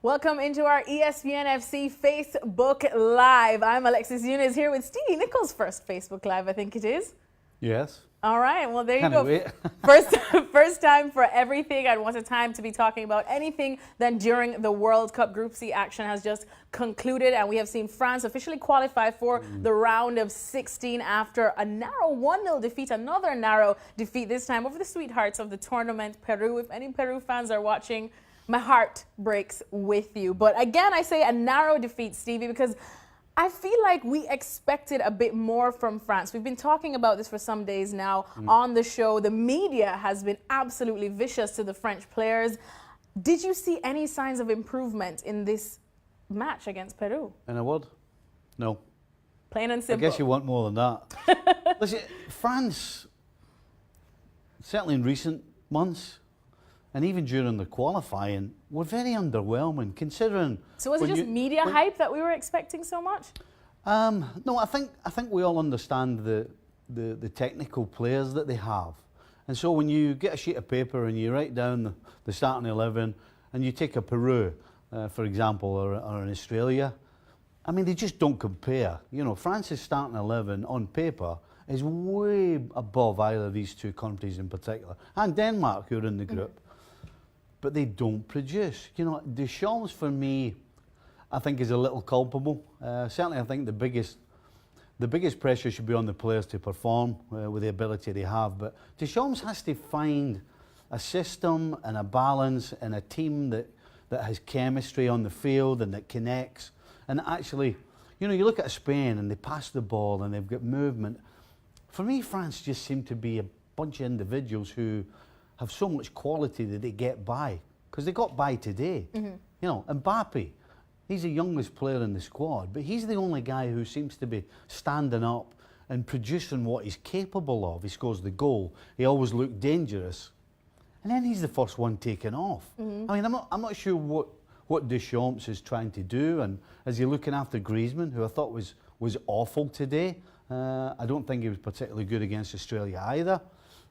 Welcome into our ESPN FC Facebook Live. I'm Alexis Yunus here with Stevie Nichols' first Facebook Live, I think it is. Yes. All right, well, there you Can't go. wait. First time for everything. I want a time to be talking about anything then during the World Cup. Group C action has just concluded, and we have seen France officially qualify for the round of 16 after a narrow 1-0 defeat, another narrow defeat, this time over the sweethearts of the tournament, Peru. If any Peru fans are watching, my heart breaks with you. But again, I say a narrow defeat, Stevie, because I feel like we expected a bit more from France. We've been talking about this for some days now on the show. The media has been absolutely vicious to the French players. Did you see any signs of improvement in this match against Peru? In a word? No. Plain and simple. I guess you want more than that. Listen, France, certainly in recent months, and even during the qualifying, were very underwhelming, considering... So was it just media hype that we were expecting so much? No, I think we all understand the technical players that they have. And so when you get a sheet of paper and you write down the starting 11, and you take a Peru, for example, or an Australia, I mean, they just don't compare. You know, France's starting 11 on paper is way above either of these two countries in particular, and Denmark, who are in the group. But they don't produce. You know, Deschamps, for me, I think is a little culpable. Certainly, I think the biggest pressure should be on the players to perform with the ability they have. But Deschamps has to find a system and a balance and a team that has chemistry on the field and that connects. And actually, you know, you look at Spain and they pass the ball and they've got movement. For me, France just seem to be a bunch of individuals who have so much quality that they get by, because they got by today. You know, Mbappe, he's the youngest player in the squad, but he's the only guy who seems to be standing up and producing what he's capable of. He scores the goal. He always looked dangerous, and then he's the first one taken off. I mean, I'm not sure what Deschamps is trying to do, and as you're looking after Griezmann, who I thought was awful today. I don't think he was particularly good against Australia either.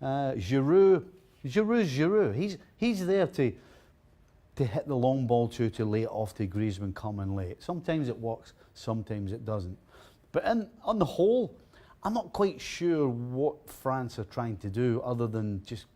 Giroud. He's there to hit the long ball to lay it off to Griezmann coming late. Sometimes it works, sometimes it doesn't. But on the whole, I'm not quite sure what France are trying to do other than just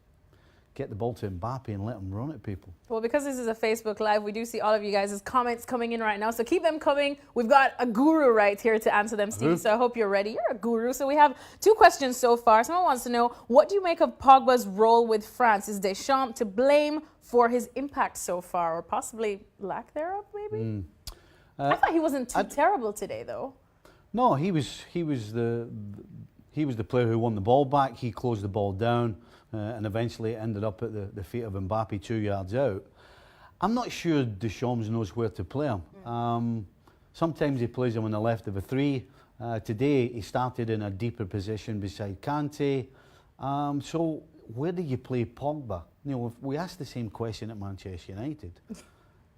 get the ball to Mbappe and let him run at people. Well, because this is a Facebook Live, we do see all of you guys' comments coming in right now. So keep them coming. We've got a guru right here to answer them, Steve. So I hope you're ready. You're a guru. So we have two questions so far. Someone wants to know, what do you make of Pogba's role with France? Is Deschamps to blame for his impact so far, or possibly lack thereof, maybe? I thought he wasn't too terrible today, though. No, he was the player who won the ball back. He closed the ball down. And eventually ended up at the feet of Mbappe 2 yards out. I'm not sure Deschamps knows where to play him. Sometimes he plays him on the left of a three. Today he started in a deeper position beside Kante. So where do you play Pogba? You know, we asked the same question at Manchester United.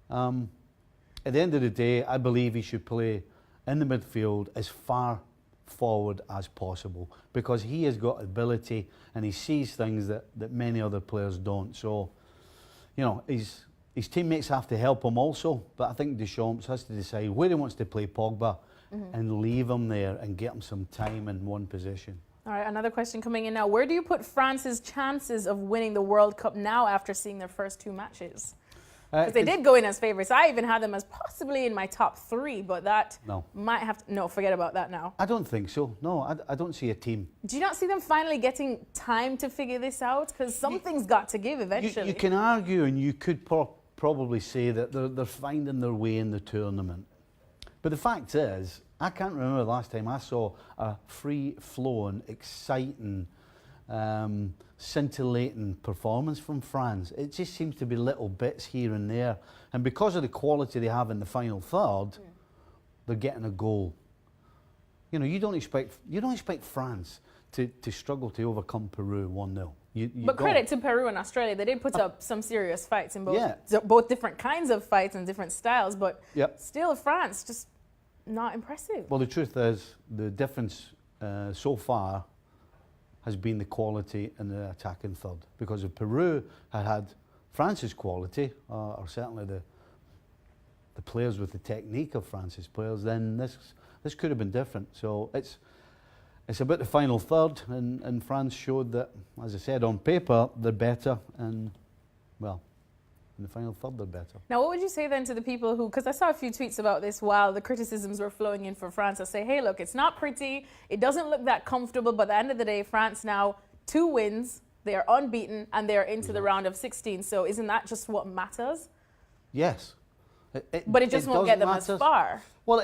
At the end of the day, I believe he should play in the midfield as far forward as possible, because he has got ability and he sees things that many other players don't. So, you know, his teammates have to help him also, but I think Deschamps has to decide where he wants to play Pogba and leave him there and get him some time in one position. All right, another question coming in now. Where do you put France's chances of winning the World Cup now after seeing their first two matches? Because they did go in as favourites. I even had them as possibly in my top three, but that might have to... No, forget about that now. I don't think so. No, I don't see a team. Do you not see them finally getting time to figure this out? Because something's got to give eventually. You can argue, and you could probably say that they're finding their way in the tournament. But the fact is, I can't remember the last time I saw a free-flowing, exciting, scintillating performance from France. It just seems to be little bits here and there, and because of the quality they have in the final third, they're getting a goal. You know, you don't expect France to struggle to overcome Peru 1-0. But credit to Peru and Australia, they did put up some serious fights in both different kinds of fights and different styles, but still France just not impressive. Well, the truth is, the difference so far has been the quality in the attacking third, because if Peru had France's quality, or certainly the players with the technique of France's players, then this could have been different. So it's about the final third, and France showed that, as I said, on paper they're better, and well, in the final third they're better. Now, what would you say then to the people who, because I saw a few tweets about this while the criticisms were flowing in for France, I say, hey, look, it's not pretty, it doesn't look that comfortable, but at the end of the day, France now 2 wins, they are unbeaten, and they are into the round of 16. So isn't that just what matters? Yes. But it just won't get them as far. Well,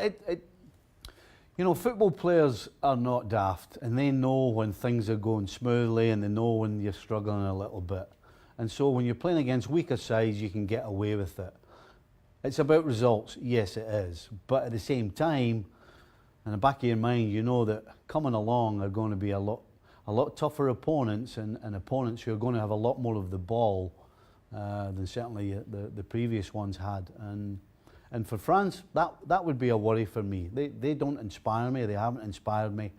you know, football players are not daft, and they know when things are going smoothly, and they know when you're struggling a little bit. And so when you're playing against weaker sides, you can get away with it. It's about results, yes it is. But at the same time, in the back of your mind, you know that coming along are going to be a lot tougher opponents, and opponents who are going to have a lot more of the ball than certainly the previous ones had. And for France, that would be a worry for me. They don't inspire me, they haven't inspired me.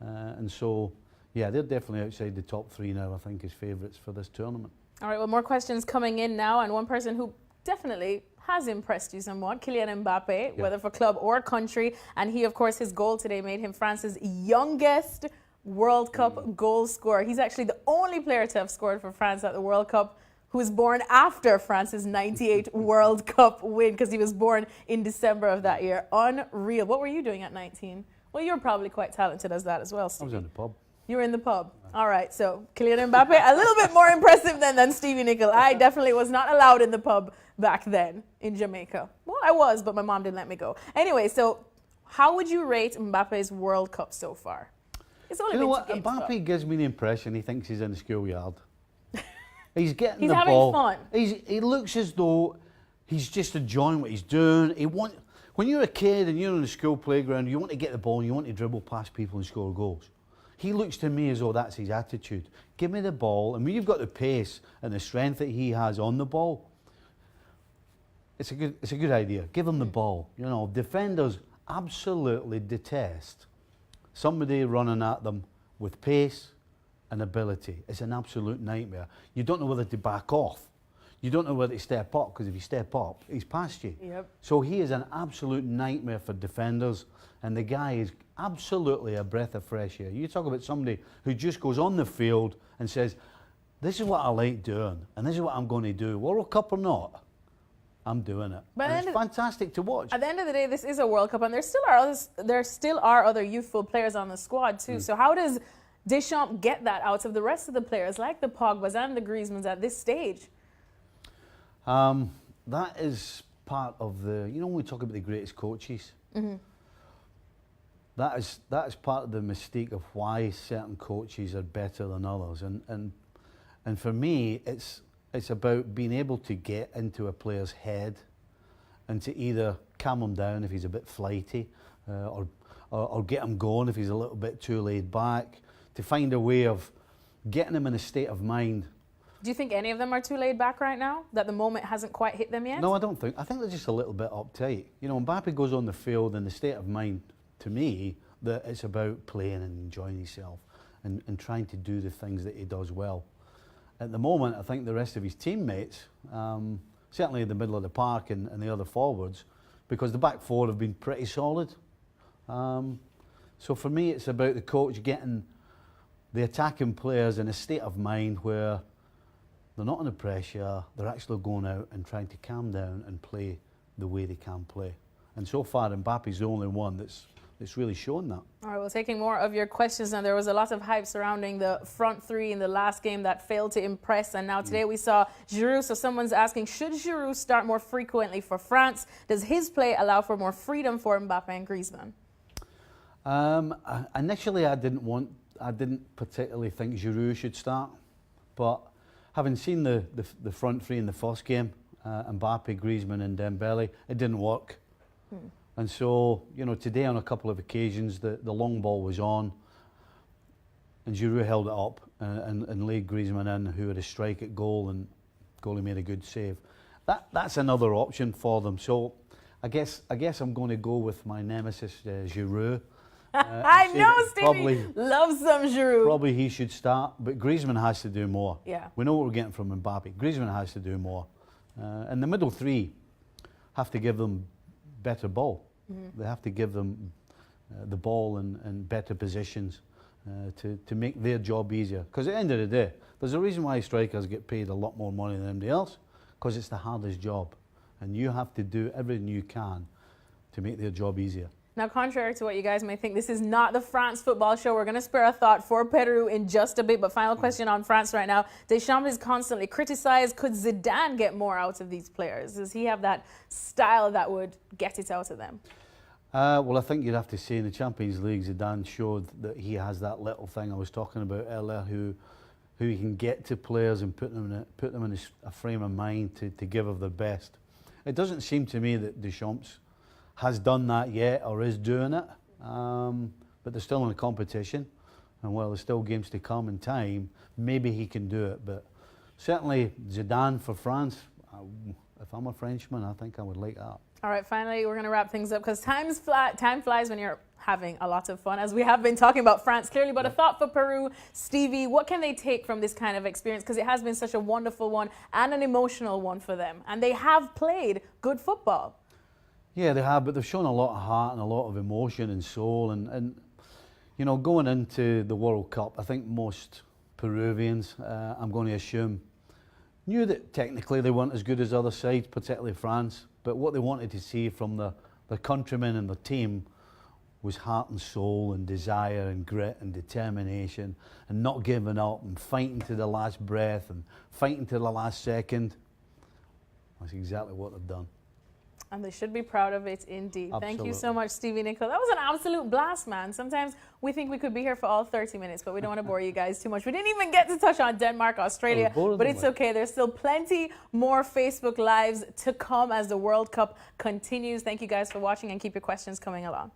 And so, yeah, they're definitely outside the top 3 now, I think, as favourites for this tournament. All right, well, more questions coming in now, and one person who definitely has impressed you somewhat, Kylian Mbappe, whether for club or country, and he, of course, his goal today made him France's youngest World Cup goal scorer. He's actually the only player to have scored for France at the World Cup who was born after France's 98 World Cup win, because he was born in December of that year. Unreal. What were you doing at 19? Well, you're probably quite talented as that as well, Stevie. I was in the pub. You were in the pub. All right, so Kylian Mbappe, a little bit more impressive than Stevie Nicol. I definitely was not allowed in the pub back then in Jamaica. Well, I was, but my mom didn't let me go. Anyway, so how would you rate Mbappe's World Cup so far? It's only been 2 games. Mbappe gives me the impression he thinks he's in the schoolyard. He's getting he's the having ball. Fun. He looks as though he's just enjoying what he's doing. When you're a kid and you're on the school playground, you want to get the ball and you want to dribble past people and score goals. He looks to me as though that's his attitude. Give me the ball, and when you've got the pace and the strength that he has on the ball, it's a good idea. Give him the ball. You know, defenders absolutely detest somebody running at them with pace and ability. It's an absolute nightmare. You don't know whether to back off. You don't know whether to step up, because if you step up, he's past you. Yep. So he is an absolute nightmare for defenders, and the guy is absolutely a breath of fresh air. You talk about somebody who just goes on the field and says, this is what I like doing, and this is what I'm going to do. World Cup or not, I'm doing it. But it's fantastic to watch. At the end of the day, this is a World Cup, and there still are other youthful players on the squad too. So how does Deschamps get that out of the rest of the players, like the Pogbas and the Griezmanns at this stage? That is part of the, you know, when we talk about the greatest coaches, that is part of the mystique of why certain coaches are better than others. And for me, it's about being able to get into a player's head and to either calm him down if he's a bit flighty, or get him going if he's a little bit too laid back, to find a way of getting him in a state of mind. Do you think any of them are too laid back right now, that the moment hasn't quite hit them yet? No, I don't think. I think they're just a little bit uptight. You know, Mbappe goes on the field in the state of mind, to me, that it's about playing and enjoying himself and trying to do the things that he does well. At the moment, I think the rest of his teammates, certainly in the middle of the park and the other forwards, because the back four have been pretty solid. So for me, it's about the coach getting the attacking players in a state of mind where they're not under pressure, they're actually going out and trying to calm down and play the way they can play. And so far, Mbappe's the only one that's really shown that. All right, well, taking more of your questions now. There was a lot of hype surrounding the front three in the last game that failed to impress. And now today we saw Giroud. So someone's asking, should Giroud start more frequently for France? Does his play allow for more freedom for Mbappe and Griezmann? Initially, I didn't particularly think Giroud should start. But having seen the front three in the first game, Mbappe, Griezmann and Dembele, it didn't work. And so, you know, today on a couple of occasions, the long ball was on and Giroud held it up and laid Griezmann in, who had a strike at goal, and goalie made a good save. That's another option for them. So I guess I'm going to go with my nemesis, Giroud. I know Stevie loves some Giroud. Probably he should start, but Griezmann has to do more. Yeah. We know what we're getting from Mbappe. Griezmann has to do more. And the middle three have to give them better ball. They have to give them the ball in better positions to make their job easier. Because at the end of the day, there's a reason why strikers get paid a lot more money than anybody else, because it's the hardest job. And you have to do everything you can to make their job easier. Now, contrary to what you guys may think, this is not the France football show. We're going to spare a thought for Peru in just a bit. But final question on France right now. Deschamps is constantly criticized. Could Zidane get more out of these players? Does he have that style that would get it out of them? Well, I think you'd have to say in the Champions League, Zidane showed that he has that little thing I was talking about earlier, who he can get to players and put them in a frame of mind to give of their best. It doesn't seem to me that Deschamps has done that yet or is doing it, but they're still in a competition, and while there's still games to come in time, maybe he can do it. But certainly Zidane for France, if I'm a Frenchman, I think I would like that. All right, finally, we're going to wrap things up because time flies when you're having a lot of fun, as we have been talking about France clearly. But a thought for Peru, Stevie, what can they take from this kind of experience? Because it has been such a wonderful one and an emotional one for them. And they have played good football. Yeah, they have, but they've shown a lot of heart and a lot of emotion and soul. And you know, going into the World Cup, I think most Peruvians, I'm going to assume, knew that technically they weren't as good as other sides, particularly France. But what they wanted to see from the countrymen and the team was heart and soul and desire and grit and determination and not giving up and fighting to the last breath and fighting to the last second. That's exactly what they've done. And they should be proud of it indeed. Absolutely. Thank you so much, Stevie Nicol. That was an absolute blast, man. Sometimes we think we could be here for all 30 minutes, but we don't want to bore you guys too much. We didn't even get to touch on Denmark, Australia, but it's okay. There's still plenty more Facebook Lives to come as the World Cup continues. Thank you guys for watching, and keep your questions coming along.